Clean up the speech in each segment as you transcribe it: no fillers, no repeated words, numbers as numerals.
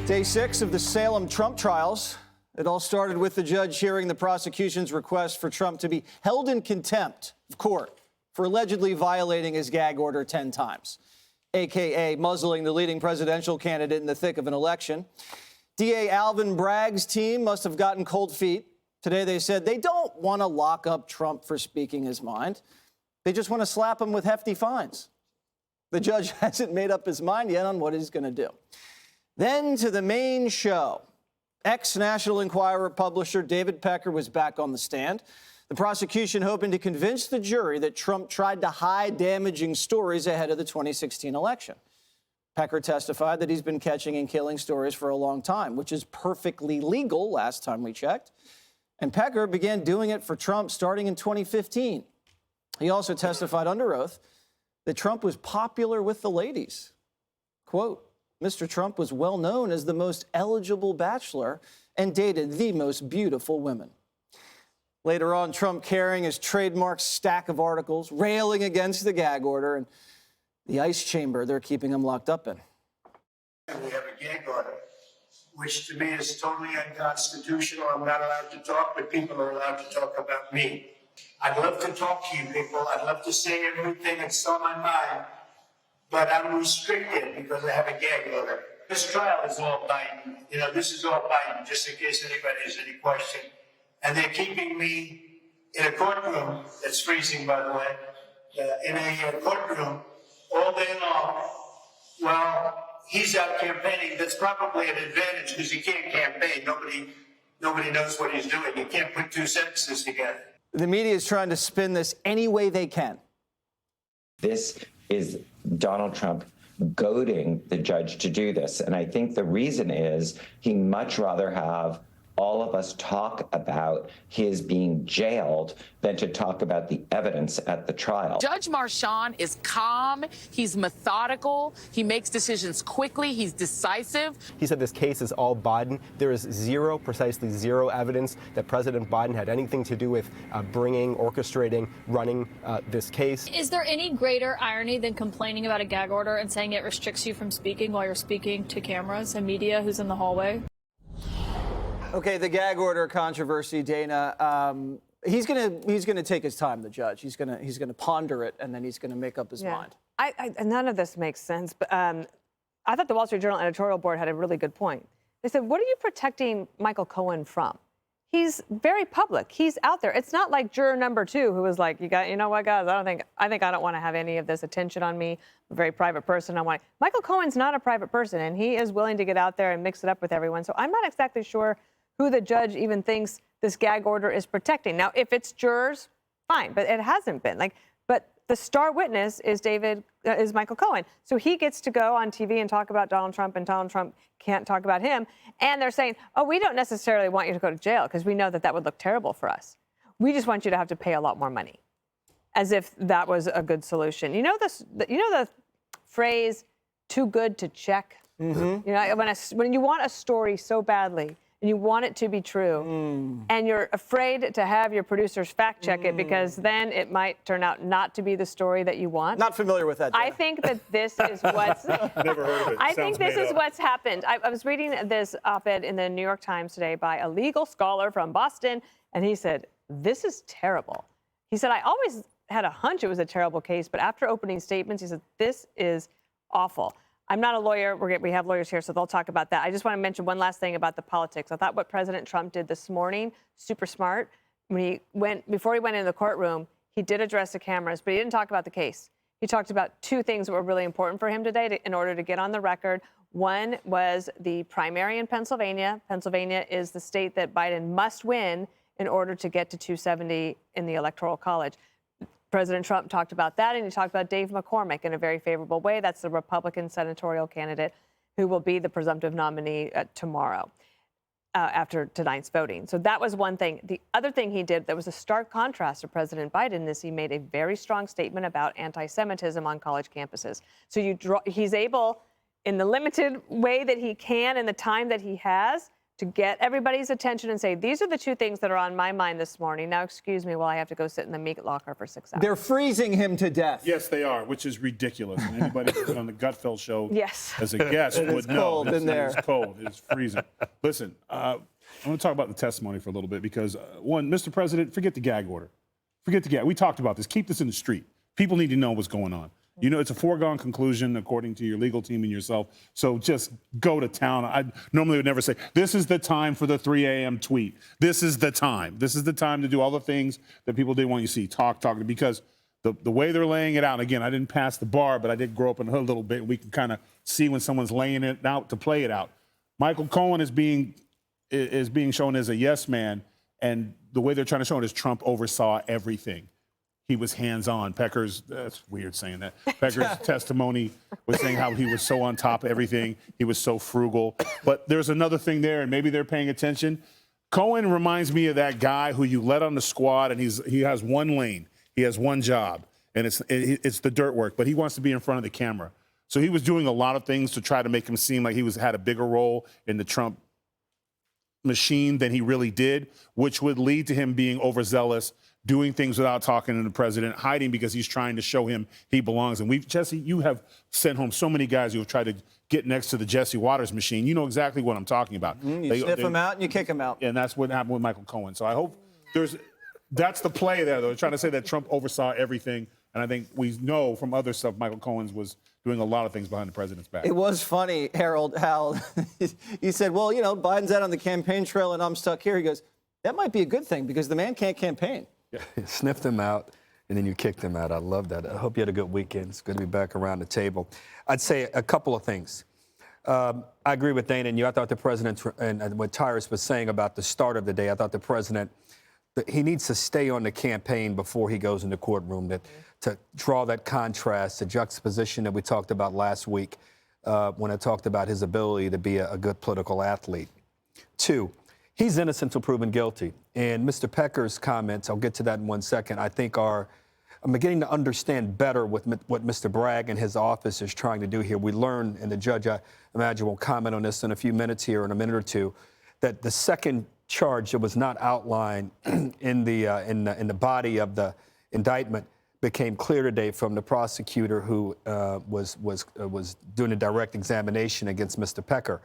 Day 6 of the Salem Trump trials. It all started with the judge hearing the prosecution's request for Trump to be held in contempt of court for allegedly violating his gag order 10 times, a.k.a. muzzling the leading presidential candidate in the thick of an election. DA Alvin Bragg's team must have gotten cold feet. Today they said they don't want to lock up Trump for speaking his mind. They just want to slap him with hefty fines. The judge hasn't made up his mind yet on what he's going to do. Then to the main show. Ex-National Enquirer publisher David Pecker was back on the stand. The prosecution hoping to convince the jury that Trump tried to hide damaging stories ahead of the 2016 election. Pecker testified that he's been catching and killing stories for a long time, which is perfectly legal last time we checked. And Pecker began doing it for Trump starting in 2015. He also testified under oath that Trump was popular with the ladies. Quote, Mr. Trump was well known as the most eligible bachelor and dated the most beautiful women. Later on, Trump carrying his trademark stack of articles, railing against the gag order and the ice chamber they're keeping him locked up in. We have a gag order, which to me is totally unconstitutional. I'm not allowed to talk, but people are allowed to talk about me. I'd love to talk to you people. I'd love to say everything that's on my mind. But I'm restricted because I have a gag order. This trial is all Biden. You know, this is all Biden, just in case anybody has any question. And they're keeping me in a courtroom that's freezing, by the way, in a courtroom all day long. Well, he's out campaigning. That's probably an advantage because he can't campaign. Nobody knows what he's doing. He can't put two sentences together. The media is trying to spin this any way they can. This is Donald Trump goading the judge to do this. And I think the reason is he'd much rather have all of us talk about his being jailed than to talk about the evidence at the trial. Judge Marchand is calm. He's methodical. He makes decisions quickly. He's decisive. He said this case is all Biden. There is precisely zero evidence that President Biden had anything to do with orchestrating, running this case. Is there any greater irony than complaining about a gag order and saying it restricts you from speaking while you're speaking to cameras and media who's in the hallway? Okay, the gag order controversy, Dana. He's gonna take his time. The judge. He's gonna ponder it, and then he's gonna make up his mind. None of this makes sense. But I thought the Wall Street Journal editorial board had a really good point. They said, "What are you protecting Michael Cohen from? He's very public. He's out there. It's not like juror number 2 who was like, you know what, guys? I don't want to have any of this attention on me. I'm a very private person. Michael Cohen's not a private person, and he is willing to get out there and mix it up with everyone. So I'm not exactly sure who the judge even thinks this gag order is protecting. Now, if it's jurors, fine, but it hasn't been. But the star witness is Michael Cohen. So he gets to go on TV and talk about Donald Trump, and Donald Trump can't talk about him. And they're saying, oh, we don't necessarily want you to go to jail because we know that would look terrible for us. We just want you to have to pay a lot more money, as if that was a good solution. You know the phrase, too good to check? Mm-hmm. You know, when you want a story so badly, and you want it to be true, and you're afraid to have your producers fact check it because then it might turn out not to be the story that you want. Not familiar with that, Dana. I think that this is what's... Never heard of it. I think this is what's happened. I was reading this op-ed in the New York Times today by a legal scholar from Boston, and he said, this is terrible. He said, I always had a hunch it was a terrible case, but after opening statements, he said, this is awful. I'm not a lawyer. We have lawyers here, so they'll talk about that. I just want to mention one last thing about the politics. I thought what President Trump did this morning, super smart. Before he went into the courtroom, he did address the cameras, but he didn't talk about the case. He talked about 2 things that were really important for him today in order to get on the record. One was the primary in Pennsylvania. Pennsylvania is the state that Biden must win in order to get to 270 in the Electoral College. President Trump talked about that, and he talked about Dave McCormick in a very favorable way. That's the Republican senatorial candidate who will be the presumptive nominee tomorrow after tonight's voting. So that was one thing. The other thing he did that was a stark contrast to President Biden is he made a very strong statement about anti-Semitism on college campuses. So he's able, in the limited way that he can in the time that he has, to get everybody's attention and say, these are the two things that are on my mind this morning. Now, excuse me while I have to go sit in the meat locker for 6 hours. They're freezing him to death. Yes, they are, which is ridiculous. And anybody who's been on the Gutfeld show Yes. as a guest would know. cold in there. It's cold. It's freezing. Listen, I want to talk about the testimony for a little bit because, one, Mr. President, forget the gag order. Forget the gag. We talked about this. Keep this in the street. People need to know what's going on. You know, it's a foregone conclusion according to your legal team and yourself. So just go to town. I normally would never say, this is the time for the 3 a.m. tweet. This is the time. This is the time to do all the things that people didn't want you to see. Talk, because the way they're laying it out, again, I didn't pass the bar, but I did grow up in the hood a little bit. We can kind of see when someone's laying it out to play it out. Michael Cohen is being shown as a yes man, and the way they're trying to show it is Trump oversaw everything. He was hands-on. Pecker's, that's weird saying that. Pecker's testimony was saying how he was so on top of everything. He was so frugal. But there's another thing there, and maybe they're paying attention. Cohen reminds me of that guy who you let on the squad, and he has one lane. He has one job, and it's the dirt work, but he wants to be in front of the camera. So he was doing a lot of things to try to make him seem like he had a bigger role in the Trump machine than he really did, which would lead to him being overzealous, doing things without talking to the president, hiding because he's trying to show him he belongs. And Jesse, you have sent home so many guys who have tried to get next to the Jesse Waters machine. You know exactly what I'm talking about. You sniff him out and you kick him out. And that's what happened with Michael Cohen. So I hope that's the play there, though. They're trying to say that Trump oversaw everything. And I think we know from other stuff Michael Cohen's was doing a lot of things behind the president's back. It was funny, Harold, how he said, well, you know, Biden's out on the campaign trail and I'm stuck here. He goes, that might be a good thing because the man can't campaign. Sniff them out, and then you kick them out. I love that. I hope you had a good weekend. It's good to be back around the table. I'd say a couple of things. I agree with Dana and you. I thought the president, and what Tyrus was saying about the start of the day, I thought the president, he needs to stay on the campaign before he goes in the courtroom, to draw that contrast, the juxtaposition that we talked about last week when I talked about his ability to be a good political athlete. Two, he's innocent until proven guilty. And Mr. Pecker's comments, I'll get to that in 1 second, I think I'm beginning to understand better what Mr. Bragg and his office is trying to do here. We learn, and the judge, I imagine, will comment on this in a few minutes here, in a minute or two, that the second charge that was not outlined in the body of the indictment became clear today from the prosecutor who was doing a direct examination against Mr. Pecker.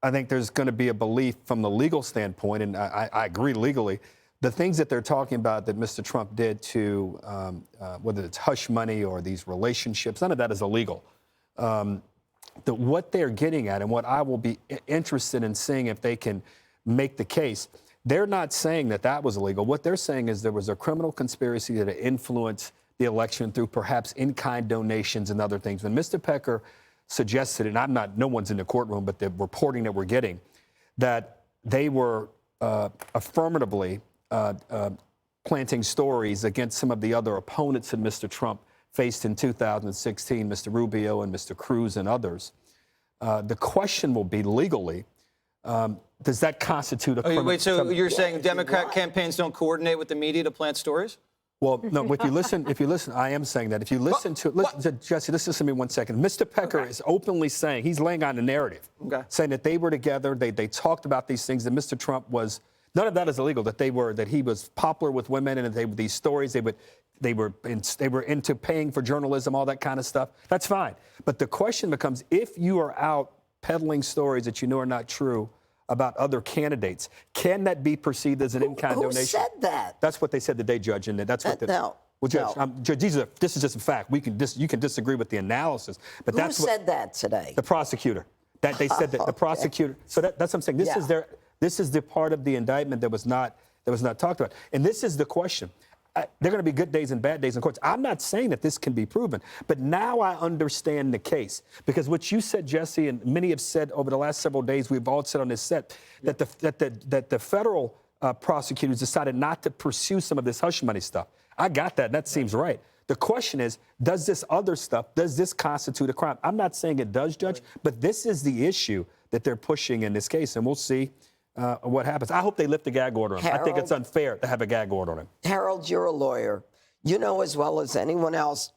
I think there's going to be a belief from the legal standpoint, and I agree legally, the things that they're talking about that Mr. Trump did to, whether it's hush money or these relationships, none of that is illegal. What they're getting at, and what I will be interested in seeing if they can make the case, they're not saying that that was illegal. What they're saying is there was a criminal conspiracy to influence the election through perhaps in-kind donations and other things. When Mr. Pecker suggested, and no one's in the courtroom, but the reporting that we're getting, that they were affirmatively planting stories against some of the other opponents that Mr. Trump faced in 2016, Mr. Rubio and Mr. Cruz and others. The question will be legally, does that constitute a criminal? Wait, so you're saying Democrat campaigns don't coordinate with the media to plant stories? Well, no, if you listen, I am saying that. If you listen to Jesse, listen to me 1 second. Mr. Pecker is openly saying, he's laying on the narrative, saying that they were together, they talked about these things, that Mr. Trump was, none of that is illegal, that he was popular with women, and these stories, they were into paying for journalism, all that kind of stuff. That's fine. But the question becomes, if you are out peddling stories that you know are not true about other candidates, can that be perceived as an in-kind donation? Who said that? That's what they said today, Judge, and that's what no. Well, Judge, No. Judge, this is just a fact. You can disagree with the analysis, but Who said that today? The prosecutor. That they said that the prosecutor. So that's what I'm saying. This is the part of the indictment that was not talked about, and this is the question. There are going to be good days and bad days in courts. I'm not saying that this can be proven, but now I understand the case. Because what you said, Jesse, and many have said over the last several days, we've all said on this set, that the federal prosecutors decided not to pursue some of this hush money stuff. I got that. That seems right. The question is, does this other stuff, does this constitute a crime? I'm not saying it does, Judge, but this is the issue that they're pushing in this case, and we'll see what happens. I hope they lift the gag order on him. I think it's unfair to have a gag order on him. Harold, you're a lawyer. you know as well as anyone else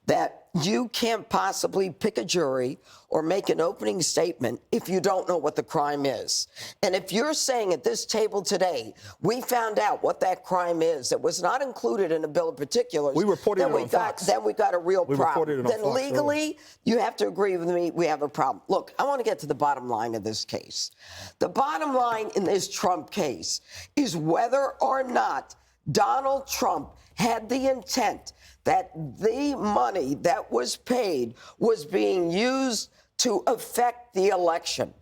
that you can't possibly pick a jury or make an opening statement if you don't know what the crime is. And if you're saying at this table today, we found out what that crime is that was not included in the bill of particulars, We reported it on Fox. Then we got a real We problem. reported it on Then Fox legally, you have to agree with me, we have a problem. Look, I want to get to the bottom line of this case. The bottom line in this Trump case is whether or not Donald Trump had the intent that the money that was paid was being used to affect the election.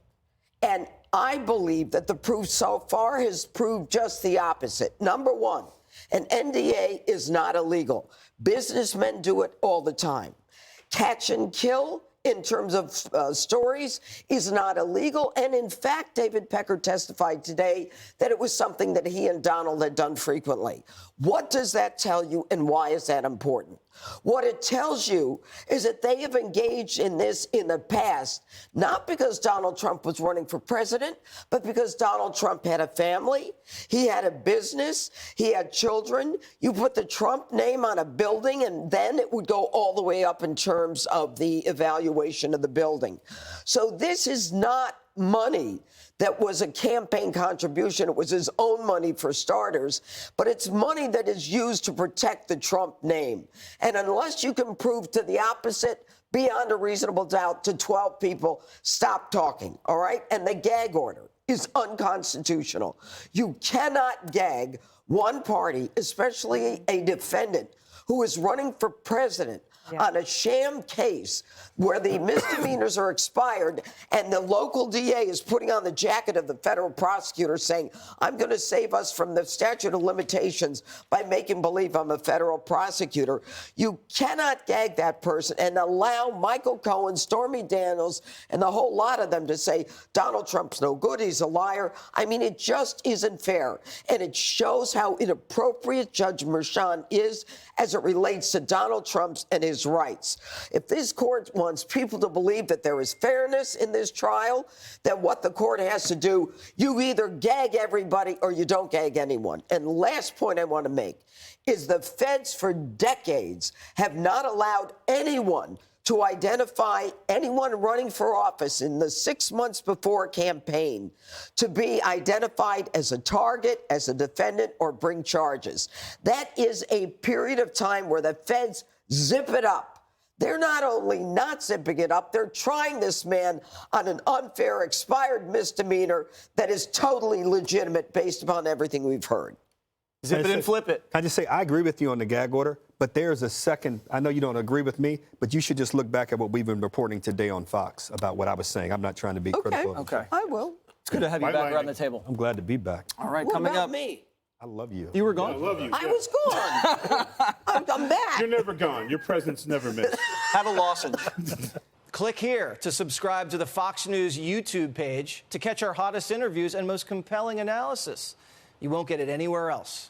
And I believe that the proof so far has proved just the opposite. Number one, an NDA is not illegal. Businessmen do it all the time. Catch and kill in terms of stories is not illegal. And in fact, David Pecker testified today that it was something that he and Donald had done frequently. What does that tell you, and why is that important? What it tells you is that they have engaged in this in the past, not because Donald Trump was running for president, but because Donald Trump had a family, he had a business, he had children. You put the Trump name on a building, and then it would go all the way up in terms of the evaluation of the building. So this is not money that was a campaign contribution. It was his own money for starters, but it's money that is used to protect the Trump name. And unless you can prove to the opposite, beyond a reasonable doubt, to 12 people, stop talking, all right? And the gag order is unconstitutional. You cannot gag one party, especially a defendant who is running for president, on a sham case where the misdemeanors are expired and the local DA is putting on the jacket of the federal prosecutor saying, I'm going to save us from the statute of limitations by making believe I'm a federal prosecutor. You cannot gag that person and allow Michael Cohen, Stormy Daniels, and the whole lot of them to say, Donald Trump's no good, he's a liar. I mean, it just isn't fair. And it shows how inappropriate Judge Merchan is as it relates to Donald Trump's and his rights. If this court wants people to believe that there is fairness in this trial, then what the court has to do, you either gag everybody or you don't gag anyone. And last point I want to make is the feds for decades have not allowed anyone to identify anyone running for office in the 6 months before a campaign to be identified as a target, as a defendant, or bring charges. That is a period of time where the feds zip it up. They're not only not zipping it up, they're trying this man on an unfair, expired misdemeanor that is totally legitimate based upon everything we've heard. Zip it and flip it. I just say I agree with you on the gag order, but there's a second. I know you don't agree with me, but you should just look back at what we've been reporting today on Fox about what I was saying. I'm not trying to be critical of it. Okay. I will. It's good to have you back around the table. I'm glad to be back. All right, What coming about up. me? I love you. You were gone. I love you. I was gone. I'm back. You're never gone. Your presence never missed. Have a lozenge. Click here to subscribe to the Fox News YouTube page to catch our hottest interviews and most compelling analysis. You won't get it anywhere else.